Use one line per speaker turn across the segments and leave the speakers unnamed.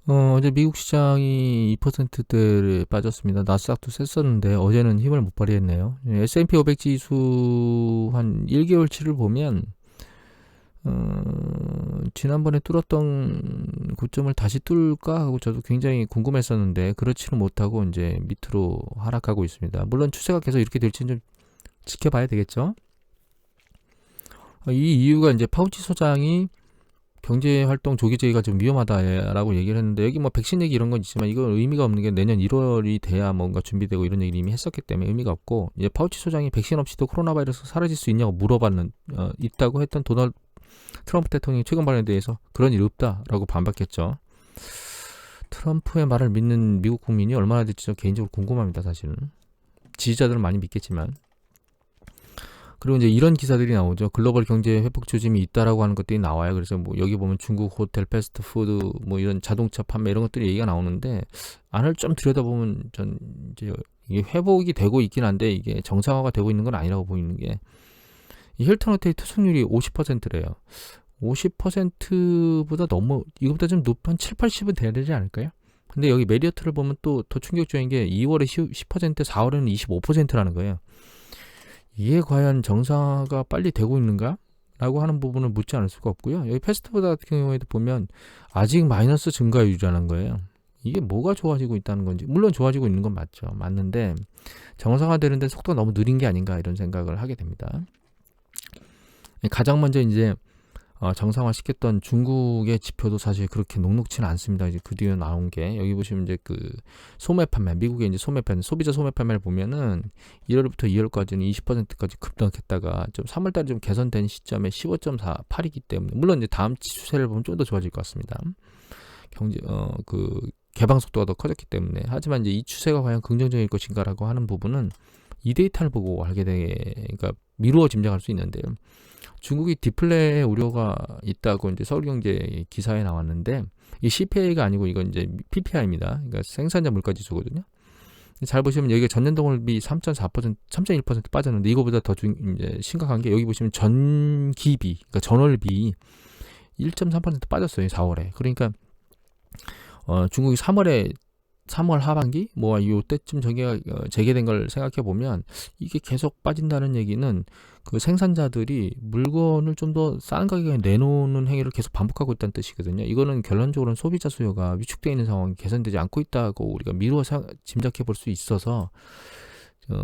어제 미국 시장이 2%대에 빠졌습니다. 나스닥도 셌었는데 어제는 힘을 못 발휘했네요. S&P 500 지수 한 1개월치를 보면 지난번에 뚫었던 고점을 다시 뚫을까 하고 저도 굉장히 궁금했었는데 그렇지는 못하고 이제 밑으로 하락하고 있습니다. 물론 추세가 계속 이렇게 될지는 좀 지켜봐야 되겠죠. 이 이유가 이제 파우치 소장이 경제활동 조기 제의가 좀 위험하다라고 얘기를 했는데, 여기 뭐 백신 얘기 이런 건 있지만 이건 의미가 없는 게 내년 1월이 돼야 뭔가 준비되고 이런 얘기를 이미 했었기 때문에 의미가 없고, 이제 파우치 소장이 백신 없이도 코로나 바이러스 사라질 수 있냐고 물어봤는 있다고 했던 도널드 트럼프 대통령이 최근 발언에 대해서 그런 일 없다라고 반박했죠. 트럼프의 말을 믿는 미국 국민이 얼마나 될지 저 개인적으로 궁금합니다. 사실은 지지자들은 많이 믿겠지만. 그리고 이제 이런 기사들이 나오죠. 글로벌 경제 회복 조짐이 있다라고 하는 것들이 나와요. 그래서 뭐 여기 보면 중국 호텔, 패스트푸드, 뭐 이런 자동차 판매 이런 것들이 얘기가 나오는데, 안을 좀 들여다보면 전 이제 이게 회복이 되고 있긴 한데 이게 정상화가 되고 있는 건 아니라고 보이는 게, 이 힐튼 호텔의 투숙률이 50%래요. 50%보다 너무, 이거보다 좀 높은 7, 80은 돼야 되지 않을까요? 근데 여기 메리어트를 보면 또 더 충격적인 게 2월에 10%, 4월에는 25%라는 거예요. 이게 과연 정상화가 빨리 되고 있는가? 라고 하는 부분을 묻지 않을 수가 없고요. 여기 패스트푸드 같은 경우에도 보면 아직 마이너스 증가율이라는 거예요. 이게 뭐가 좋아지고 있다는 건지, 물론 좋아지고 있는 건 맞죠. 맞는데 정상화되는데 속도가 너무 느린 게 아닌가 이런 생각을 하게 됩니다. 가장 먼저 이제 정상화시켰던 중국의 지표도 사실 그렇게 녹록치는 않습니다. 이제 그 뒤에 나온 게, 여기 보시면 이제 그 소매 판매, 미국의 이제 소매 판매, 소비자 소매 판매를 보면은 1월부터 2월까지는 20%까지 급등했다가 좀 3월달에 좀 개선된 시점에 15.48이기 때문에, 물론 이제 다음 추세를 보면 좀 더 좋아질 것 같습니다. 경제 그 개방 속도가 더 커졌기 때문에. 하지만 이제 이 추세가 과연 긍정적일 것인가라고 하는 부분은 이 데이터를 보고 알게 그러니까 미루어 짐작할 수 있는데요. 중국이 디플레 우려가 있다고 이제 서울경제 기사에 나왔는데, 이 CPI가 아니고 이건 이제 PPI입니다. 그러니까 생산자 물가 지수거든요. 잘 보시면 여기가 전년 동월비 3.4%, 3.1% 빠졌는데, 이거보다 더 이제 심각한 게 여기 보시면 전기비, 그러니까 전월비 1.3% 빠졌어요. 4월에. 그러니까 중국이 3월 하반기 뭐 요때쯤 저기가 재개된 걸 생각해 보면, 이게 계속 빠진다는 얘기는 그 생산자들이 물건을 좀 더 싼 가격에 내놓는 행위를 계속 반복하고 있다는 뜻이거든요. 이거는 결론적으로는 소비자 수요가 위축되어 있는 상황이 개선되지 않고 있다고 우리가 미루어 짐작해 볼 수 있어서,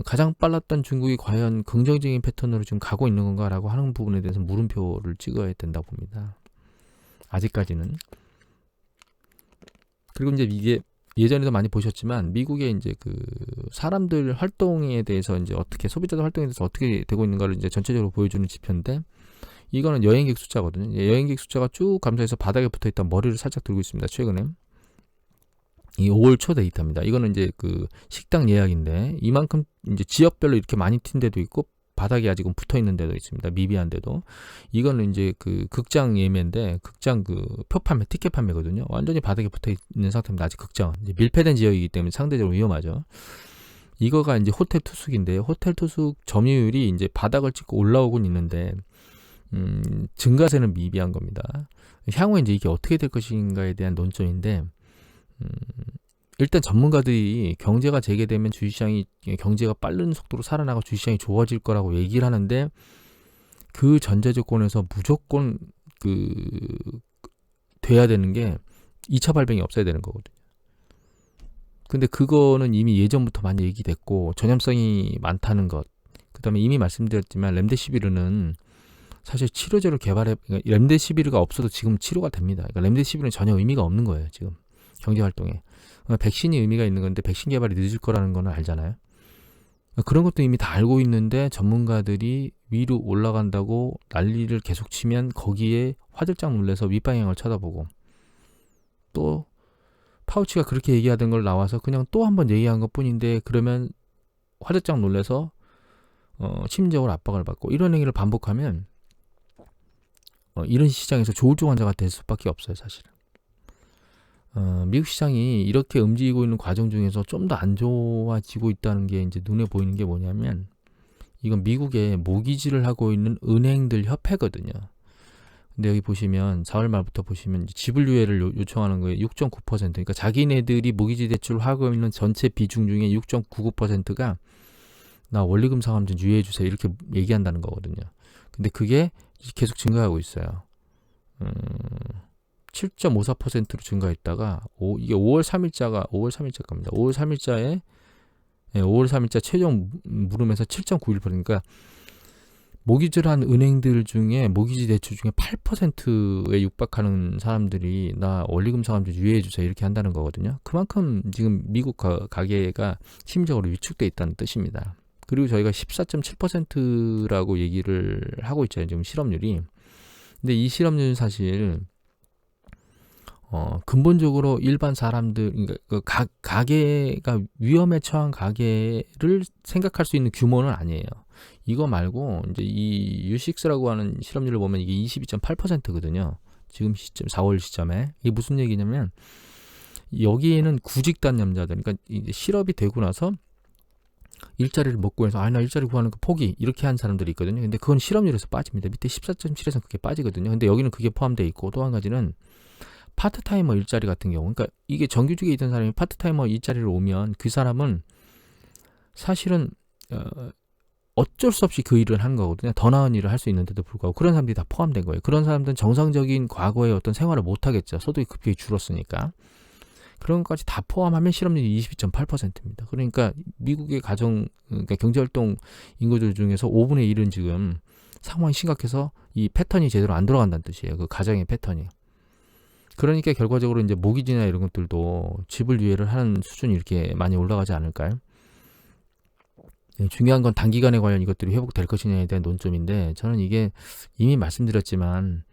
가장 빨랐던 중국이 과연 긍정적인 패턴으로 지금 가고 있는 건가라고 하는 부분에 대해서 물음표를 찍어야 된다고 봅니다. 아직까지는. 그리고 이제 이게 예전에도 많이 보셨지만 미국의 이제 그 사람들 활동에 대해서, 이제 어떻게 소비자들 활동에 대해서 어떻게 되고 있는가를 이제 전체적으로 보여주는 지표인데, 이거는 여행객 숫자거든요. 여행객 숫자가 쭉 감소해서 바닥에 붙어있던 머리를 살짝 들고 있습니다. 최근에 이 5월 초 데이터입니다. 이거는 이제 그 식당 예약인데, 이만큼 이제 지역별로 이렇게 많이 튄 데도 있고 바닥에 아직은 붙어 있는 데도 있습니다. 미비한데도. 이거는 이제 그 극장 예매인데, 극장 그 표 판매, 티켓 판매거든요. 완전히 바닥에 붙어 있는 상태입니다. 아직 극장 이제 밀폐된 지역이기 때문에 상대적으로 위험하죠. 이거가 이제 호텔 투숙인데요. 호텔 투숙 점유율이 이제 바닥을 찍고 올라오곤 있는데, 증가세는 미비한 겁니다. 향후에 이제 이게 어떻게 될 것인가에 대한 논점인데, 일단 전문가들이 경제가 재개되면 주식시장이, 경제가 빠른 속도로 살아나고 주식시장이 좋아질 거라고 얘기를 하는데, 그 전제 조건에서 무조건 그 돼야 되는 게 2차 발병이 없어야 되는 거거든요. 근데 그거는 이미 예전부터 많이 얘기됐고 전염성이 많다는 것, 그 다음에 이미 말씀드렸지만 렘데시비르는 사실 치료제를 그러니까 렘데시비르가 없어도 지금 치료가 됩니다. 그러니까 렘데시비르는 전혀 의미가 없는 거예요, 지금 경제활동에. 백신이 의미가 있는 건데, 백신 개발이 늦을 거라는 거는 알잖아요. 그런 것도 이미 다 알고 있는데 전문가들이 위로 올라간다고 난리를 계속 치면 거기에 화들짝 놀라서 윗방향을 쳐다보고, 또 파우치가 그렇게 얘기하던 걸 나와서 그냥 또 한번 얘기한 것 뿐인데, 그러면 화들짝 놀라서 심리적으로 압박을 받고, 이런 행위를 반복하면 이런 시장에서 조울증 환자가 될 수밖에 없어요, 사실은. 미국 시장이 이렇게 움직이고 있는 과정 중에서 좀 더 안 좋아지고 있다는 게 이제 눈에 보이는 게 뭐냐면, 이건 미국의 모기지를 하고 있는 은행들 협회거든요. 근데 여기 보시면 4월 말부터 보시면 지불 유예를 요청하는 거에 6.9%. 그러니까 자기네들이 모기지 대출을 하고 있는 전체 비중 중에 6.99%가 나 원리금 상환 좀 유예해 주세요. 이렇게 얘기한다는 거거든요. 근데 그게 계속 증가하고 있어요. 7.54%로 증가했다가 이게 5월 3일자 겁니다. 5월 3일자 최종 물음에서 7.91%. 그러니까 모기지를 한 은행들 중에 모기지 대출 중에 8%에 육박하는 사람들이 나 원리금 상환 좀 유예해 주세요. 이렇게 한다는 거거든요. 그만큼 지금 미국 가계가 심리적으로 위축돼 있다는 뜻입니다. 그리고 저희가 14.7%라고 얘기를 하고 있잖아요. 지금 실업률이. 근데 이 실업률은 사실 근본적으로 일반 사람들, 그러니까 그 가계가 위험에 처한 가계를 생각할 수 있는 규모는 아니에요. 이거 말고 이제 이 U6라고 하는 실업률을 보면 이게 22.8%거든요. 지금 시점 4월 시점에. 이게 무슨 얘기냐면 여기에는 구직단념자들, 그러니까 이제 실업이 되고 나서 일자리를 못 구해서 나 일자리 구하는 거 포기 이렇게 한 사람들이 있거든요. 근데 그건 실업률에서 빠집니다. 밑에 14.7에서 그게 빠지거든요. 근데 여기는 그게 포함되어 있고, 또 한 가지는 파트타이머 일자리 같은 경우, 그러니까 이게 정규직에 있던 사람이 파트타이머 일자리를 오면 그 사람은 사실은 어쩔 수 없이 그 일을 하는 거거든요. 더 나은 일을 할 수 있는데도 불구하고 그런 사람들이 다 포함된 거예요. 그런 사람들은 정상적인 과거의 어떤 생활을 못 하겠죠. 소득이 급격히 줄었으니까. 그런 것까지 다 포함하면 실업률이 22.8%입니다. 그러니까 미국의 그러니까 경제활동 인구들 중에서 5분의 1은 지금 상황이 심각해서 이 패턴이 제대로 안 들어간다는 뜻이에요. 그 가정의 패턴이. 그러니까 결과적으로 이제 모기지나 이런 것들도 지불 유예를 하는 수준이 이렇게 많이 올라가지 않을까요? 중요한 건 단기간에 관련 이것들이 회복될 것이냐에 대한 논점인데, 저는 이게 이미 말씀드렸지만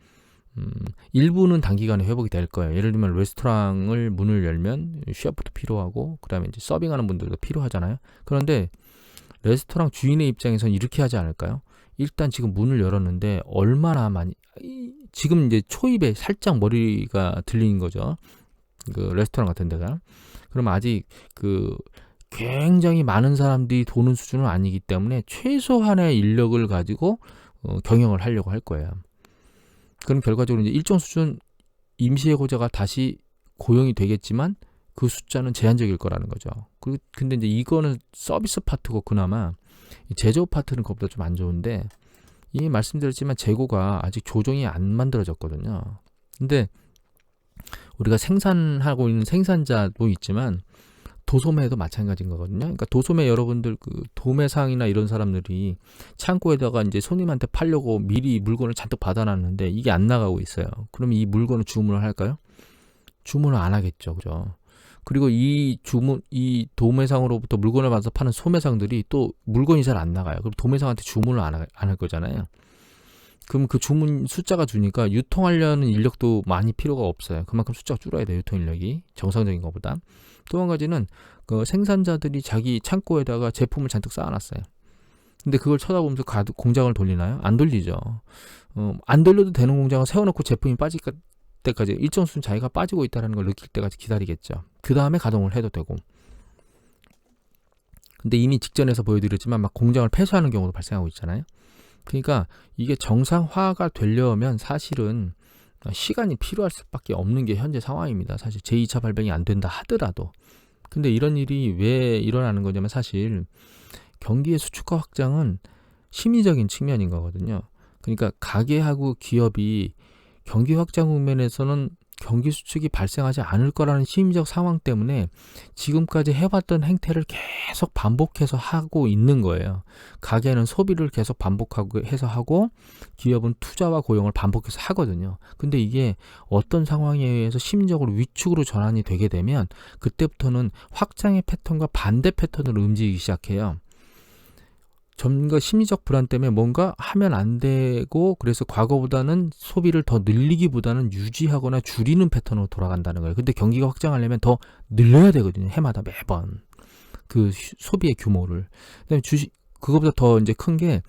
일부는 단기간에 회복이 될 거예요. 예를 들면 레스토랑을 문을 열면 셰프도 필요하고 그다음에 이제 서빙하는 분들도 필요하잖아요. 그런데 레스토랑 주인의 입장에서는 이렇게 하지 않을까요? 일단 지금 문을 열었는데 얼마나 많이, 지금 이제 초입에 살짝 머리가 들리는 거죠. 그 레스토랑 같은 데가. 그럼 아직 그 굉장히 많은 사람들이 도는 수준은 아니기 때문에 최소한의 인력을 가지고 경영을 하려고 할 거예요. 그럼 결과적으로 이제 일정 수준 임시해고자가 다시 고용이 되겠지만 그 숫자는 제한적일 거라는 거죠. 근데 이제 이거는 서비스 파트고, 그나마 제조업 파트는 그것보다 좀 안 좋은데, 이미 말씀드렸지만 재고가 아직 조정이 안 만들어졌거든요. 근데 우리가 생산하고 있는 생산자도 있지만 도소매도 마찬가지인 거거든요. 그러니까 도소매 여러분들 그 도매상이나 이런 사람들이 창고에다가 이제 손님한테 팔려고 미리 물건을 잔뜩 받아놨는데 이게 안 나가고 있어요. 그럼 이 물건을 주문을 할까요? 주문을 안 하겠죠, 그죠? 그리고 이 도매상으로부터 물건을 받아서 파는 소매상들이 또 물건이 잘 안 나가요. 그럼 도매상한테 주문을 안 할 거잖아요. 그럼 그 주문 숫자가 주니까 유통하려는 인력도 많이 필요가 없어요. 그만큼 숫자가 줄어야 돼요, 유통 인력이. 정상적인 것보다. 또 한 가지는 그 생산자들이 자기 창고에다가 제품을 잔뜩 쌓아놨어요. 근데 그걸 쳐다보면서 공장을 돌리나요? 안 돌리죠. 안 돌려도 되는 공장을 세워놓고 제품이 빠질 때까지 일정 수준 자기가 빠지고 있다는 걸 느낄 때까지 기다리겠죠. 그 다음에 가동을 해도 되고. 근데 이미 직전에서 보여드렸지만 막 공장을 폐쇄하는 경우도 발생하고 있잖아요. 그러니까 이게 정상화가 되려면 사실은 시간이 필요할 수밖에 없는 게 현재 상황입니다. 사실 제2차 발병이 안 된다 하더라도. 근데 이런 일이 왜 일어나는 거냐면 사실 경기의 수축화 확장은 심리적인 측면인 거거든요. 그러니까 가계하고 기업이 경기 확장 국면에서는 경기 수축이 발생하지 않을 거라는 심리적 상황 때문에 지금까지 해왔던 행태를 계속 반복해서 하고 있는 거예요. 가게는 소비를 계속 반복해서 하고 기업은 투자와 고용을 반복해서 하거든요. 근데 이게 어떤 상황에 의해서 심리적으로 위축으로 전환이 되게 되면 그때부터는 확장의 패턴과 반대 패턴으로 움직이기 시작해요. 점과 심리적 불안 때문에 뭔가 하면 안 되고, 그래서 과거보다는 소비를 더 늘리기보다는 유지하거나 줄이는 패턴으로 돌아간다는 거예요. 근데 경기가 확장하려면 더 늘려야 되거든요. 해마다 매번 그 소비의 규모를. 그다음에 그거보다 더 이제 큰 게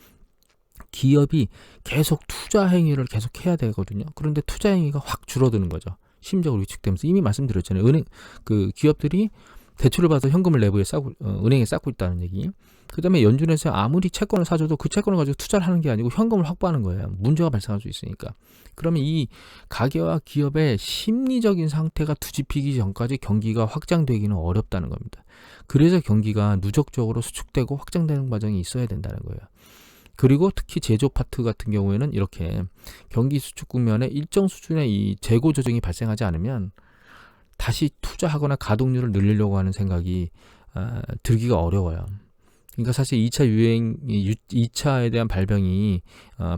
기업이 계속 투자 행위를 계속 해야 되거든요. 그런데 투자 행위가 확 줄어드는 거죠. 심리적으로 위축되면서. 이미 말씀드렸잖아요. 그 기업들이 대출을 받아서 현금을 내부에 은행에 쌓고 있다는 얘기. 그 다음에 연준에서 아무리 채권을 사줘도 그 채권을 가지고 투자를 하는 게 아니고 현금을 확보하는 거예요. 문제가 발생할 수 있으니까. 그러면 이 가계와 기업의 심리적인 상태가 뒤집히기 전까지 경기가 확장되기는 어렵다는 겁니다. 그래서 경기가 누적적으로 수축되고 확장되는 과정이 있어야 된다는 거예요. 그리고 특히 제조 파트 같은 경우에는 이렇게 경기 수축 국면에 일정 수준의 이 재고 조정이 발생하지 않으면 다시 투자하거나 가동률을 늘리려고 하는 생각이 들기가 어려워요. 그러니까 사실 2차 유행, 2차에 대한 발병이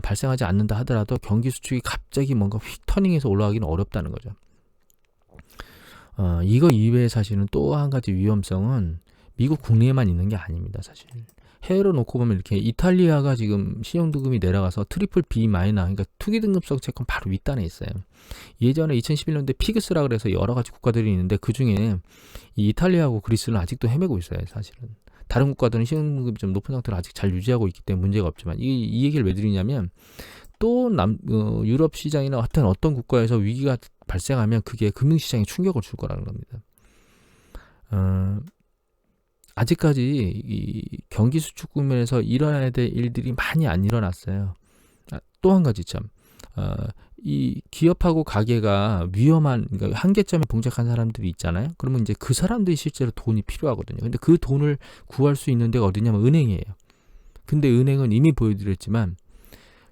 발생하지 않는다 하더라도 경기 수축이 갑자기 뭔가 휙 터닝해서 올라가기는 어렵다는 거죠. 이거 이외에 사실은 또 한 가지 위험성은 미국 국내에만 있는 게 아닙니다. 사실 해외로 놓고 보면 이렇게 이탈리아가 지금 신용등급이 내려가서 트리플 B 마이너, 그러니까 투기등급성 채권 바로 윗단에 있어요. 예전에 2011년도에 피그스라 그래서 여러 가지 국가들이 있는데 그 중에 이 이탈리아하고 그리스는 아직도 헤매고 있어요. 사실은 다른 국가들은 신용등급이 좀 높은 상태로 아직 잘 유지하고 있기 때문에 문제가 없지만 이 얘기를 왜 드리냐면 또 유럽 시장이나 하여튼 어떤 국가에서 위기가 발생하면 그게 금융시장에 충격을 줄 거라는 겁니다. 아직까지 이 경기 수축 국면에서 일어나야 될 일들이 많이 안 일어났어요. 또 한 가지 참, 이 기업하고 가게가 위험한, 그러니까 한계점에 봉착한 사람들이 있잖아요. 그러면 이제 그 사람들이 실제로 돈이 필요하거든요. 근데 그 돈을 구할 수 있는 데가 어디냐면 은행이에요. 근데 은행은 이미 보여드렸지만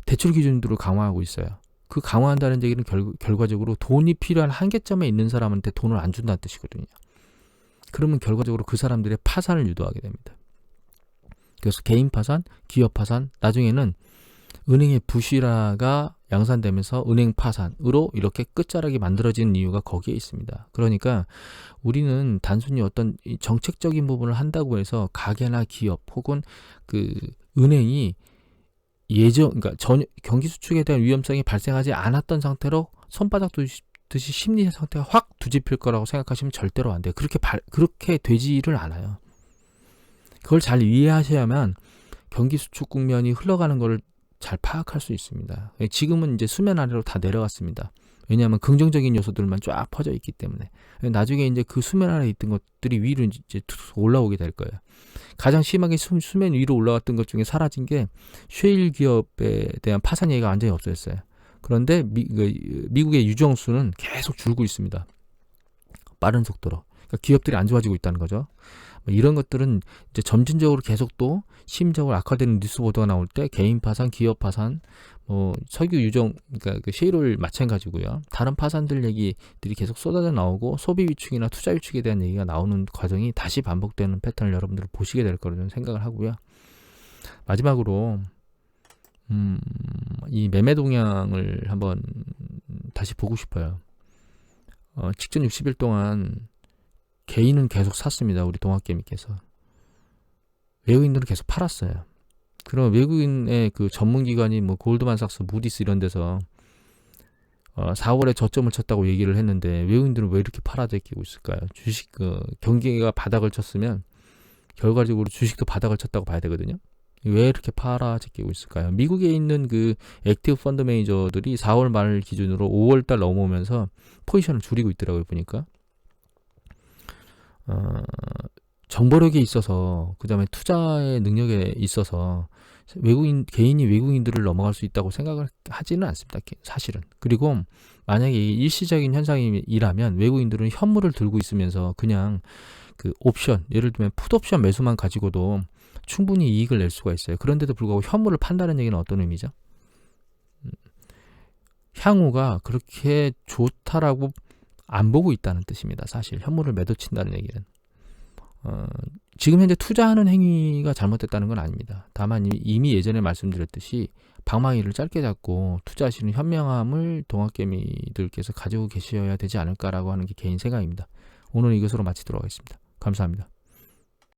대출 기준들을 강화하고 있어요. 그 강화한다는 얘기는 결과적으로 돈이 필요한 한계점에 있는 사람한테 돈을 안 준다는 뜻이거든요. 그러면 결과적으로 그 사람들의 파산을 유도하게 됩니다. 그래서 개인 파산, 기업 파산, 나중에는 은행의 부실화가 양산되면서 은행 파산으로 이렇게 끝자락이 만들어지는 이유가 거기에 있습니다. 그러니까 우리는 단순히 어떤 정책적인 부분을 한다고 해서 가게나 기업 혹은 그 은행이 그러니까 경기 수축에 대한 위험성이 발생하지 않았던 상태로 손바닥 듯이 심리 상태가 확 뒤집힐 거라고 생각하시면 절대로 안 돼요. 그렇게 되지를 않아요. 그걸 잘 이해하셔야만 경기 수축 국면이 흘러가는 것을 잘 파악할 수 있습니다. 지금은 이제 수면 아래로 다 내려갔습니다. 왜냐하면 긍정적인 요소들만 쫙 퍼져 있기 때문에. 나중에 이제 그 수면 아래에 있던 것들이 위로 이제 올라오게 될 거예요. 가장 심하게 수면 위로 올라갔던 것 중에 사라진 게 쉐일 기업에 대한 파산 얘기가 완전히 없어졌어요. 그런데 미국의 유정수는 계속 줄고 있습니다. 빠른 속도로. 그러니까 기업들이 안 좋아지고 있다는 거죠. 이런 것들은 이제 점진적으로 계속 또 심적으로 악화되는 뉴스 보도가 나올 때 개인 파산, 기업 파산, 석유 유정, 그러니까 그 셰일올 마찬가지고요. 다른 파산들 얘기들이 계속 쏟아져 나오고 소비 위축이나 투자 위축에 대한 얘기가 나오는 과정이 다시 반복되는 패턴을 여러분들 보시게 될 거라고 저는 생각을 하고요. 마지막으로 이 매매 동향을 한번 다시 보고 싶어요. 직전 60일 동안 개인은 계속 샀습니다. 우리 동학개미께서. 외국인들은 계속 팔았어요. 그럼 외국인의 그 전문기관이 뭐 골드만삭스, 무디스 이런 데서 4월에 저점을 쳤다고 얘기를 했는데 외국인들은 왜 이렇게 팔아제끼고 있을까요? 주식 경기가 바닥을 쳤으면 결과적으로 주식도 바닥을 쳤다고 봐야 되거든요. 왜 이렇게 팔아제끼고 있을까요? 미국에 있는 그 액티브 펀드 매니저들이 4월 말 기준으로 5월 달 넘어오면서 포지션을 줄이고 있더라고요, 보니까. 정보력에 있어서, 그 다음에 투자의 능력에 있어서 개인이 외국인들을 넘어갈 수 있다고 생각을 하지는 않습니다. 사실은. 그리고 만약에 일시적인 현상이라면 외국인들은 현물을 들고 있으면서 그냥 그 옵션, 예를 들면 풋옵션 매수만 가지고도 충분히 이익을 낼 수가 있어요. 그런데도 불구하고 현물을 판다는 얘기는 어떤 의미죠? 향후가 그렇게 좋다라고 안 보고 있다는 뜻입니다. 사실 현물을 매도친다는 얘기는. 지금 현재 투자하는 행위가 잘못됐다는 건 아닙니다. 다만 이미 예전에 말씀드렸듯이 방망이를 짧게 잡고 투자하시는 현명함을 동학개미들께서 가지고 계셔야 되지 않을까라고 하는 게 개인 생각입니다. 오늘 이것으로 마치도록 하겠습니다. 감사합니다.